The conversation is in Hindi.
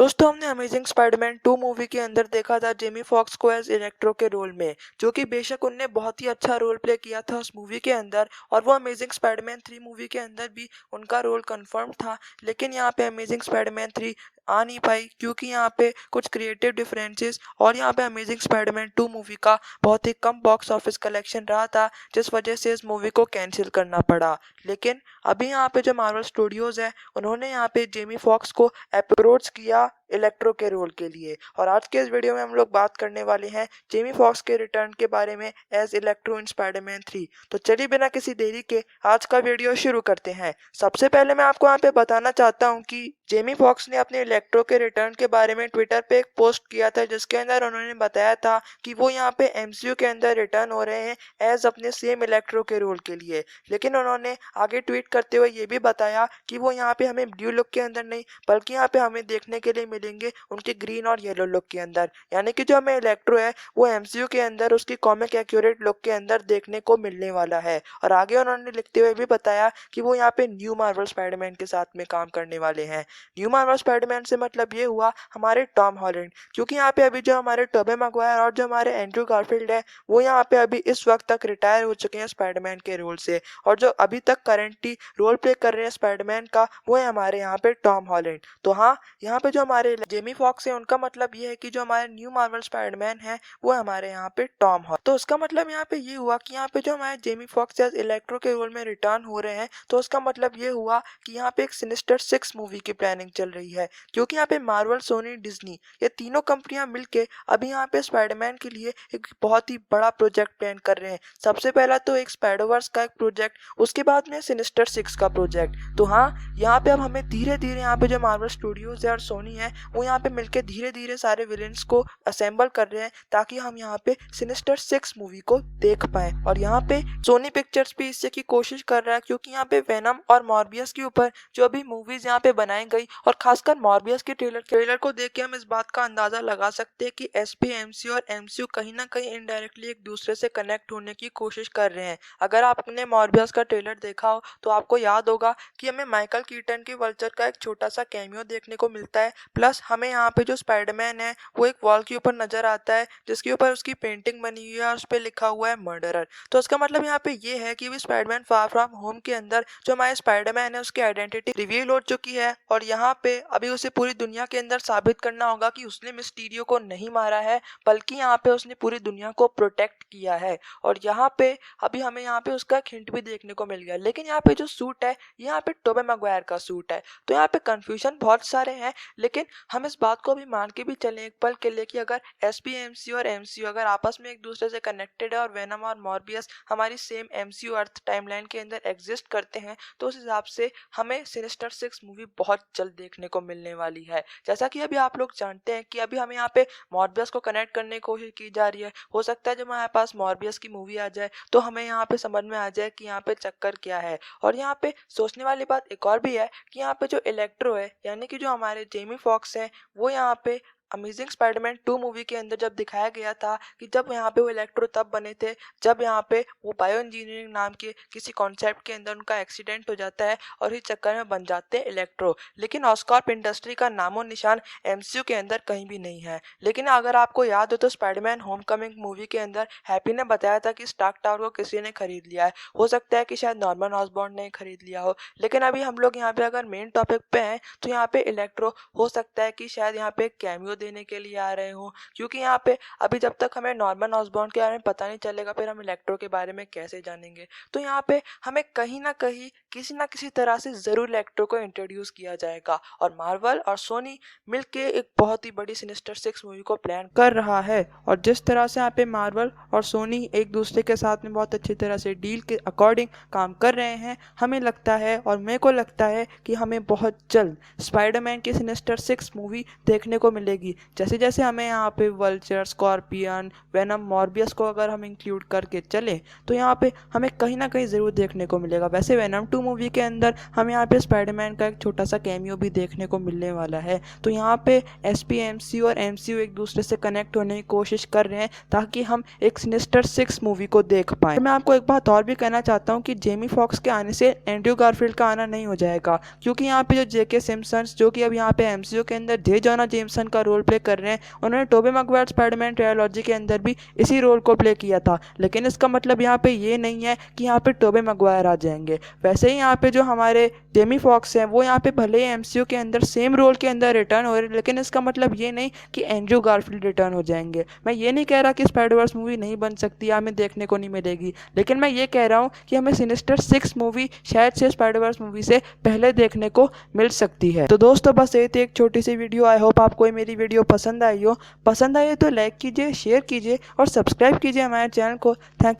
दोस्तों हमने अमेजिंग स्पाइडरमैन 2 मूवी के अंदर देखा था जेमी फॉक्स को एज इलेक्ट्रो के रोल में, जो कि बेशक उनने बहुत ही अच्छा रोल प्ले किया था उस मूवी के अंदर। और वो अमेजिंग स्पाइडरमैन 3 मूवी के अंदर भी उनका रोल कंफर्म था। लेकिन यहाँ पे अमेजिंग स्पाइडरमैन 3 आ नहीं पाई क्योंकि यहाँ पे कुछ क्रिएटिव डिफरेंसेस और यहाँ पे अमेजिंग स्पाइडरमैन 2 मूवी का बहुत ही कम बॉक्स ऑफिस कलेक्शन रहा था, जिस वजह से इस मूवी को कैंसिल करना पड़ा। लेकिन अभी यहाँ पे जो मार्वल स्टूडियोज है उन्होंने यहाँ पे जेमी फॉक्स को अप्रोच किया इलेक्ट्रो के रोल के लिए। और आज के इस वीडियो में हम लोग बात करने वाले हैं जेमी फॉक्स के रिटर्न के बारे में एज इलेक्ट्रो इन स्पाइडरमैन 3। तो चलिए बिना किसी देरी के आज का वीडियो शुरू करते हैं। सबसे पहले मैं आपको यहाँ पे बताना चाहता हूँ कि जेमी फॉक्स ने अपने इलेक्ट्रो के रिटर्न के बारे में ट्विटर पे एक पोस्ट किया था, जिसके अंदर उन्होंने बताया था कि वो यहाँ पे एमसीयू के अंदर रिटर्न हो रहे हैं एज अपने सेम इलेक्ट्रो के रोल के लिए। लेकिन उन्होंने आगे ट्वीट करते हुए ये भी बताया कि वो यहाँ पे हमें ब्लू लुक के अंदर नहीं बल्कि यहाँ पे हमें देखने के लिए मिलेंगे उनके ग्रीन और येलो लुक के अंदर, यानी कि जो हमें इलेक्ट्रो है वो एमसीयू के अंदर उसकी कॉमिक एक्यूरेट लुक के अंदर देखने को मिलने वाला है। और आगे उन्होंने लिखते हुए भी बताया कि वो यहाँ पे न्यू मार्वल स्पाइडरमैन के साथ में काम करने वाले हैं। न्यू मार्वल स्पाइडरमैन से मतलब ये हुआ हमारे टॉम हॉलैंड, क्योंकि यहाँ पे अभी जो हमारे टोबे मैगवायर और जो हमारे एंड्रू गारफील्ड है वो यहाँ पे अभी इस वक्त तक रिटायर हो चुके हैं स्पाइडरमैन के रोल से। और जो अभी तक करेंटली रोल प्ले कर रहे हैं स्पाइडरमैन का वो है हमारे यहाँ पे टॉम हॉलैंड। तो हाँ, यहाँ पे जो हमारे जेमी फॉक्स है उनका मतलब ये है कि जो हमारे न्यू मार्वल स्पाइडरमैन है वो हमारे यहाँ पे टॉम हॉलैंड। तो उसका मतलब यहाँ पे ये हुआ कि यहाँ पे जो हमारे जेमी फॉक्स एज इलेक्ट्रो के रोल में रिटर्न हो रहे हैं, तो उसका मतलब ये हुआ कि यहाँ पे एक सिनिस्टर 6 मूवी की प्लानिंग चल रही है। क्योंकि यहाँ पे मार्वल, सोनी, डिज्नी ये तीनों कंपनियां मिलके अभी यहाँ पे स्पाइडरमैन के लिए एक बहुत ही बड़ा प्रोजेक्ट प्लान कर रहे हैं। सबसे पहला तो एक स्पाइडरवर्स का एक प्रोजेक्ट, उसके बाद में सिनिस्टर 6 का प्रोजेक्ट। तो हाँ, यहाँ पे अब हमें धीरे धीरे यहाँ पे जो मार्वल स्टूडियोज है और सोनी है वो यहाँ पे मिलके धीरे धीरे सारे विलेंस को असेंबल कर रहे हैं ताकि हम यहाँ पे सिनिस्टर 6 मूवी को देख पाए। और यहाँ पे सोनी पिक्चर्स भी इससे की कोशिश कर रहा है, क्योंकि यहाँ पे वेनम और मॉर्बियस के ऊपर जो अभी मूवीज यहाँ पे बनाई गई और खासकर मॉर्बियस के ट्रेलर को देख के हम इस बात का अंदाजा लगा सकते हैं कि एसपीएमसी और एमसीयू कहीं ना कहीं इनडायरेक्टली एक दूसरे से कनेक्ट होने की कोशिश कर रहे हैं। अगर आपने मॉर्बियस का ट्रेलर देखा हो तो आपको याद होगा कि हमें माइकल कीटन की वल्चर का एक छोटा सा कैमियो देखने को मिलता है। प्लस हमें यहाँ पे जो स्पाइडरमैन है वो एक वॉल के ऊपर नजर आता है जिसके ऊपर उसकी पेंटिंग बनी हुई है और उस पर लिखा हुआ है मर्डरर। तो इसका मतलब यहाँ पे ये है कि स्पाइडरमैन फार फ्रॉम होम के अंदर जो हमारे स्पाइडरमैन है उसकी आइडेंटिटी रिवील हो चुकी है और यहाँ पे अभी उसे पूरी दुनिया के अंदर साबित करना होगा कि उसने मिस्टीरियो को नहीं मारा है, बल्कि यहाँ पे उसने पूरी दुनिया को प्रोटेक्ट किया है। और यहाँ पे अभी हमें यहाँ पे उसका एक हिंट भी देखने को मिल गया। लेकिन यहाँ पे जो सूट है यहाँ पे टोबे मैगवायर का सूट है, तो यहाँ पे कंफ्यूजन बहुत सारे हैं। लेकिन हम इस बात को भी मान के भी चलें एक पल के लिए कि अगर एसपीएमसी और एमसीयू अगर आपस में एक दूसरे से कनेक्टेड है और वेनम और मॉर्बियस हमारी सेम एमसीयू अर्थ टाइमलाइन के अंदर एग्जिस्ट करते हैं, तो उस हिसाब से हमें सिनिस्टर 6 मूवी बहुत जल्द देखने को मिलने वाली है। जैसा कि अभी आप लोग जानते हैं कि अभी हमें यहाँ पे मॉर्बियस को कनेक्ट करने की कोशिश की जा रही है। हो सकता है जब हमारे पास मॉर्बियस की मूवी आ जाए तो हमें यहाँ पे समझ में आ जाए कि यहाँ पे चक्कर क्या है। और यहाँ पे सोचने वाली बात एक और भी है कि यहाँ पे जो इलेक्ट्रो है यानी कि जो हमारे जेमी फॉक्स है वो यहाँ पे अमेजिंग स्पाइडरमैन 2 मूवी के अंदर जब दिखाया गया था कि जब यहाँ पे वो इलेक्ट्रो तब बने थे जब यहाँ पे वो बायो इंजीनियरिंग नाम के किसी कॉन्सेप्ट के अंदर उनका एक्सीडेंट हो जाता है और इस चक्कर में बन जाते हैं इलेक्ट्रो। लेकिन ऑस्कॉर्प इंडस्ट्री का नामो निशान एमसीयू के अंदर कहीं भी नहीं है। लेकिन अगर आपको याद हो तो स्पाइडरमैन होमकमिंग मूवी के अंदर हैप्पी ने बताया था कि स्टार्क टावर को किसी ने खरीद लिया है। हो सकता है कि शायद नॉर्मन ऑसबॉर्न ने खरीद लिया हो। लेकिन अभी हम लोग यहाँ पे अगर मेन टॉपिक पे हैं तो यहाँ पे इलेक्ट्रो हो सकता है कि शायद यहाँ पे कैमियो देने के लिए आ रहे हो, क्योंकि यहाँ पे अभी जब तक हमें नॉर्मन ऑसबॉर्न के बारे में पता नहीं चलेगा फिर हम इलेक्ट्रो के बारे में कैसे जानेंगे। तो यहाँ पे हमें कहीं ना कहीं किसी ना किसी तरह से जरूर इलेक्ट्रो को इंट्रोड्यूस किया जाएगा और मार्वल और सोनी मिलके एक बहुत ही बड़ी सिनिस्टर 6 मूवी को प्लान कर रहा है। और जिस तरह से यहाँ पे मार्वल और सोनी एक दूसरे के साथ में बहुत अच्छी तरह से डील के अकॉर्डिंग काम कर रहे हैं, हमें लगता है और मेरे को लगता है कि हमें बहुत जल्द स्पाइडरमैन की सिनिस्टर 6 मूवी देखने को मिलेगी। मिलेगी। जैसे जैसे हमें यहाँ पे वल्चर, स्कॉर्पियन, वेनम, मॉर्बियस को अगर हम इंक्लूड करके चले तो यहाँ पे हमें कहीं ना कहीं ज़रूर देखने को मिलेगा। वैसे वेनम 2 मूवी के अंदर हमें यहाँ पे स्पाइडरमैन का एक छोटा सा कैमियो भी देखने को मिलने वाला है। तो यहाँ पे एसपीएमसीयू और एमसीयू एक दूसरे से कनेक्ट होने की कोशिश कर रहे हैं ताकि हम एक सिनिस्टर 6 मूवी को देख पाएँ। मैं आपको एक बात और भी कहना चाहता हूँ कि जेमी फॉक्स के आने से एंड्रयू गारफील्ड का आना नहीं हो जाएगा, क्योंकि यहाँ पे जो जेके सिम्पसन्स जो कि अब यहाँ पे एमसीयू के अंदर जे जॉना जेमसन का रोल प्ले कर रहे हैं, उन्होंने टोबी मैगवायर स्पाइडरमैन ट्रायलॉजी के अंदर भी इसी रोल को प्ले किया था। लेकिन इसका मतलब यहाँ पे ये नहीं है कि यहाँ पे टोबी मैगवायर आ जाएंगे। वैसे ही यहाँ पे जो हमारे जेमी फॉक्स हैं वो यहाँ पे भले ही एमसीयू के अंदर सेम रोल के अंदर रिटर्न हो रहे हैं, लेकिन इसका मतलब ये नहीं कि एंड्रयू गारफील्ड रिटर्न हो जाएंगे। मैं ये नहीं कह रहा कि स्पाइडरवर्स मूवी नहीं बन सकती या हमें देखने को नहीं मिलेगी, लेकिन मैं ये कह रहा हूँ कि हमें सिनिस्टर 6 मूवी शायद से स्पाइडरवर्स मूवी से पहले देखने को मिल सकती है। तो दोस्तों बस ये थी एक छोटी सी वीडियो। आई होप आपको ये मेरी वीडियो पसंद आई हो। पसंद आई तो लाइक कीजिए, शेयर कीजिए और सब्सक्राइब कीजिए हमारे चैनल को। थैंक